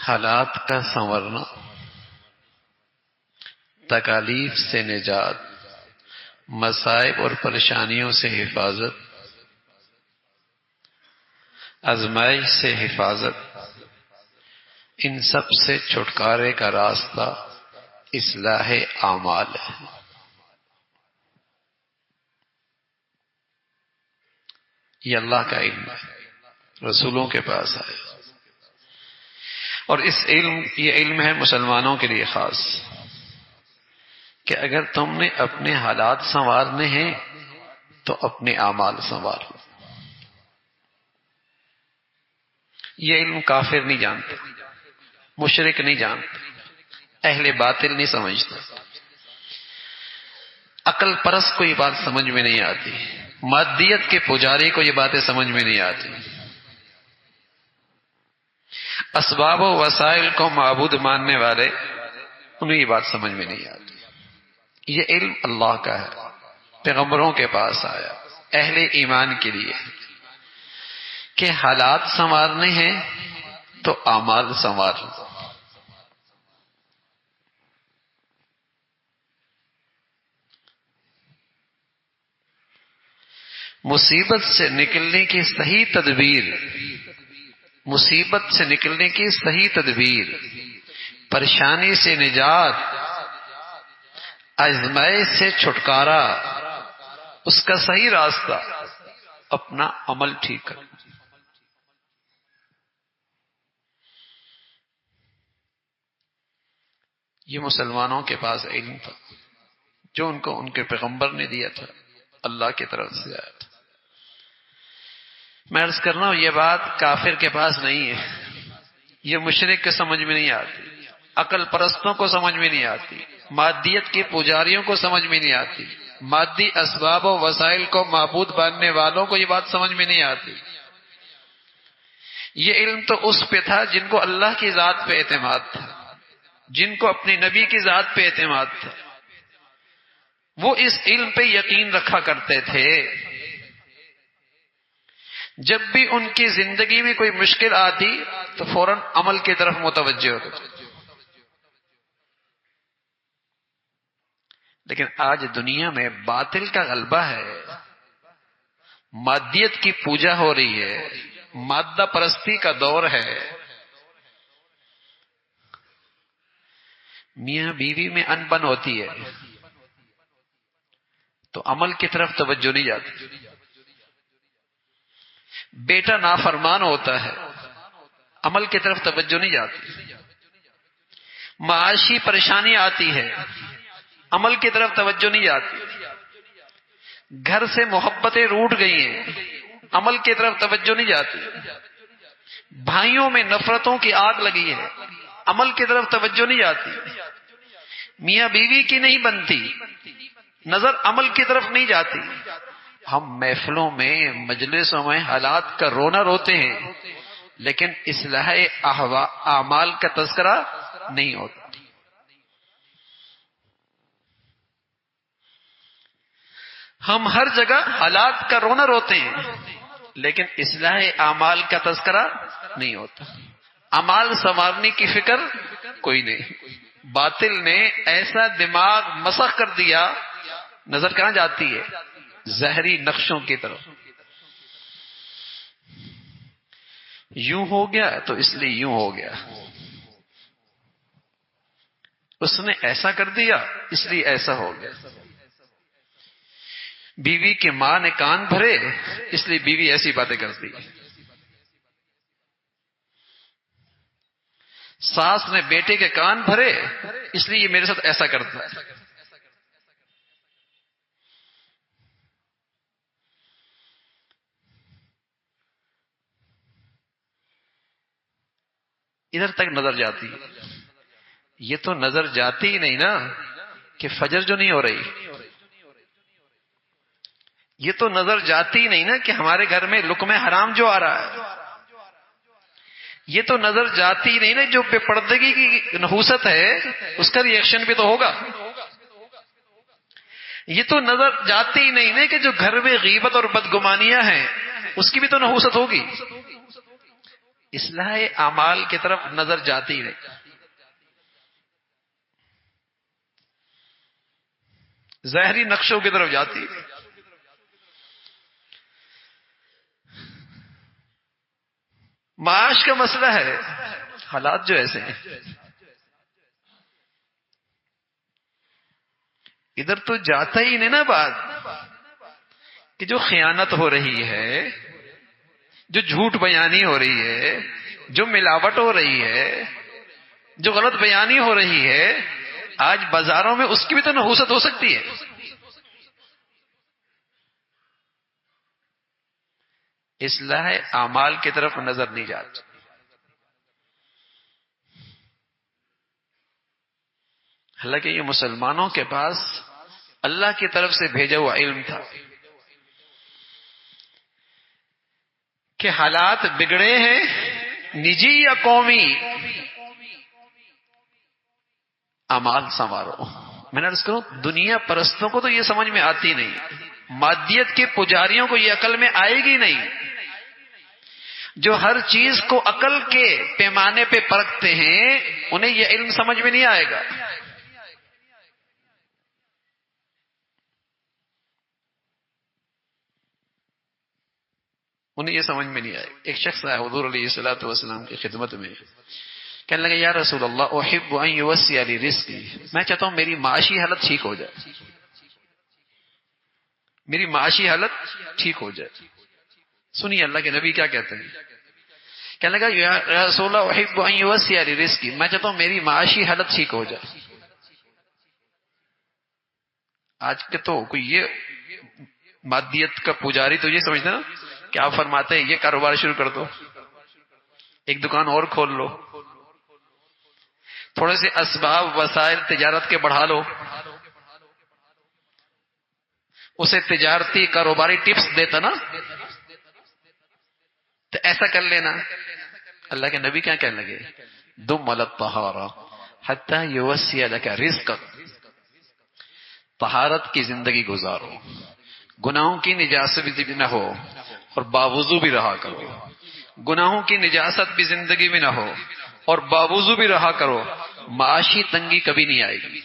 حالات کا سنورنا، تکالیف سے نجات، مصائب اور پریشانیوں سے حفاظت، آزمائش سے حفاظت، ان سب سے چھٹکارے کا راستہ اصلاح اعمال ہے۔ یہ اللہ کا علم ہے، رسولوں کے پاس آیا، اور یہ علم ہے مسلمانوں کے لیے خاص، کہ اگر تم نے اپنے حالات سنوارنے ہیں تو اپنے اعمال سنوارو۔ یہ علم کافر نہیں جانتا، مشرک نہیں جانتا، اہل باطل نہیں سمجھتا، عقل پرست کو یہ بات سمجھ میں نہیں آتی، مادیت کے پجاری کو یہ باتیں سمجھ میں نہیں آتی، اسباب و وسائل کو معبود ماننے والے انہیں یہ بات سمجھ میں نہیں آتی۔ یہ علم اللہ کا ہے، پیغمبروں کے پاس آیا، اہل ایمان کے لیے، کہ حالات سنوارنے ہیں تو اعمال سنوار لو۔ مصیبت سے نکلنے کی صحیح تدبیر، مصیبت سے نکلنے کی صحیح تدبیر، پریشانی سے نجات، آزمائش سے چھٹکارا، اس کا صحیح راستہ اپنا عمل ٹھیک کرنا۔ یہ مسلمانوں کے پاس علم تھا جو ان کو ان کے پیغمبر نے دیا تھا، اللہ کی طرف سے آیا تھا۔ میں عرض کر رہا ہوں یہ بات کافر کے پاس نہیں ہے، یہ مشرک کے سمجھ میں نہیں آتی، عقل پرستوں کو سمجھ میں نہیں آتی، مادیت کے پجاریوں کو سمجھ میں نہیں آتی، مادی اسباب و وسائل کو معبود ماننے والوں کو یہ بات سمجھ میں نہیں آتی۔ یہ علم تو اس پہ تھا جن کو اللہ کی ذات پہ اعتماد تھا، جن کو اپنے نبی کی ذات پہ اعتماد تھا، وہ اس علم پہ یقین رکھا کرتے تھے۔ جب بھی ان کی زندگی میں کوئی مشکل آتی تو فوراً عمل کی طرف متوجہ ہوتے تھے۔ لیکن آج دنیا میں باطل کا غلبہ ہے، مادیت کی پوجا ہو رہی ہے، مادہ پرستی کا دور ہے، میاں بیوی میں انبن ہوتی ہے تو عمل کی طرف توجہ نہیں جاتی، بیٹا نافرمان ہوتا ہے عمل کی طرف توجہ نہیں جاتی، معاشی پریشانی آتی ہے عمل کی طرف توجہ نہیں جاتی، گھر سے محبتیں روٹ گئی ہیں عمل کی طرف توجہ نہیں جاتی، بھائیوں میں نفرتوں کی آگ لگی ہے عمل کی طرف توجہ نہیں جاتی، میاں بیوی کی نہیں بنتی، نظر عمل کی طرف نہیں جاتی۔ ہم محفلوں میں مجلسوں میں حالات کا رونا روتے ہیں لیکن اصلاح اعمال کا تذکرہ نہیں ہوتا۔ ہم ہر جگہ حالات کا رونا روتے ہیں لیکن اصلاح اعمال کا تذکرہ نہیں ہوتا، اعمال سنوارنے کی فکر کوئی نہیں۔ باطل نے ایسا دماغ مسخ کر دیا، نظر کہاں جاتی ہے؟ زہری نقشوں کی طرف۔ یوں ہو گیا تو اس لیے یوں ہو گیا، اس نے ایسا کر دیا اس لیے ایسا ہو گیا، بیوی کے ماں نے کان بھرے اس لیے بیوی ایسی باتیں کرتی، ساس نے بیٹے کے کان بھرے اس لیے یہ میرے ساتھ ایسا کرتا ہے۔ ادھر تک نظر جاتی ہے، یہ تو نظر جاتی ہی نہیں نا کہ فجر جو نہیں ہو رہی، یہ تو نظر جاتی ہی نہیں نا کہ ہمارے گھر میں لقمہ حرام جو آ رہا ہے، یہ تو نظر جاتی ہی نہیں نا جو بے پردگی کی نحوست ہے اس کا ریئیکشن بھی تو ہوگا، یہ تو نظر جاتی ہی نہیں نا کہ جو گھر میں غیبت اور بدگمانیاں ہیں اس کی بھی تو نحوست ہوگی۔ اصلاح اعمال کی طرف نظر جاتی نہیں، ظاہری نقشوں کی طرف جاتی ہے۔ معاش کا مسئلہ ہے، حالات جو ایسے ہیں، ادھر تو جاتا ہی نہیں نا بات کہ جو خیانت ہو رہی ہے، جو جھوٹ بیانی ہو رہی ہے، جو ملاوٹ ہو رہی ہے، جو غلط بیانی ہو رہی ہے، آج بازاروں میں اس کی بھی تو نحوست ہو سکتی ہے۔ اصلاح اعمال کی طرف نظر نہیں جاتی۔ حالانکہ یہ مسلمانوں کے پاس اللہ کی طرف سے بھیجا ہوا علم تھا کہ حالات بگڑے ہیں، نجی یا قومی، اعمال سنوارو۔ میں نے عرض کروں دنیا پرستوں کو تو یہ سمجھ میں آتی نہیں، مادیت کے پجاریوں کو یہ عقل میں آئے گی نہیں، جو ہر چیز کو عقل کے پیمانے پہ پرکھتے ہیں انہیں یہ علم سمجھ میں نہیں آئے گا۔ انہیں یہ سمجھ میں نہیں آئے۔ ایک شخص آیا حضور علیہ الصلوۃ والسلام کی خدمت میں، کہنے لگا یا رسول اللہ احب ان یوسع لی رزقی، میں چاہتا ہوں میری معاشی حالت ٹھیک ہو جائے، میری معاشی حالت ٹھیک ہو جائے۔ سنیے اللہ کے نبی کیا کہتے ہیں، کہنے لگا یا رسول اللہ احب ان یوسع لی رزقی، میں چاہتا ہوں میری معاشی حالت ٹھیک ہو جائے۔ آج کے تو کوئی یہ مادیت کا پجاری تو یہ سمجھتا نا کہ آپ فرماتے ہیں یہ کاروبار شروع کر دو، ایک دکان اور کھول لو، تھوڑے سے اسباب وسائل تجارت کے بڑھا لو، اسے تجارتی کاروباری ٹپس دیتا نا تو ایسا کر لینا۔ اللہ کے نبی کیا کہنے لگے، دم علی الطہارہ حتی یوسع لک رزقک، طہارت کی زندگی گزارو، گناہوں کی نجاست بھی نہ ہو اور باوضو بھی رہا کرو، گناہوں کی نجاست بھی زندگی میں نہ ہو اور باوضو بھی رہا کرو، معاشی تنگی کبھی نہیں آئے گی۔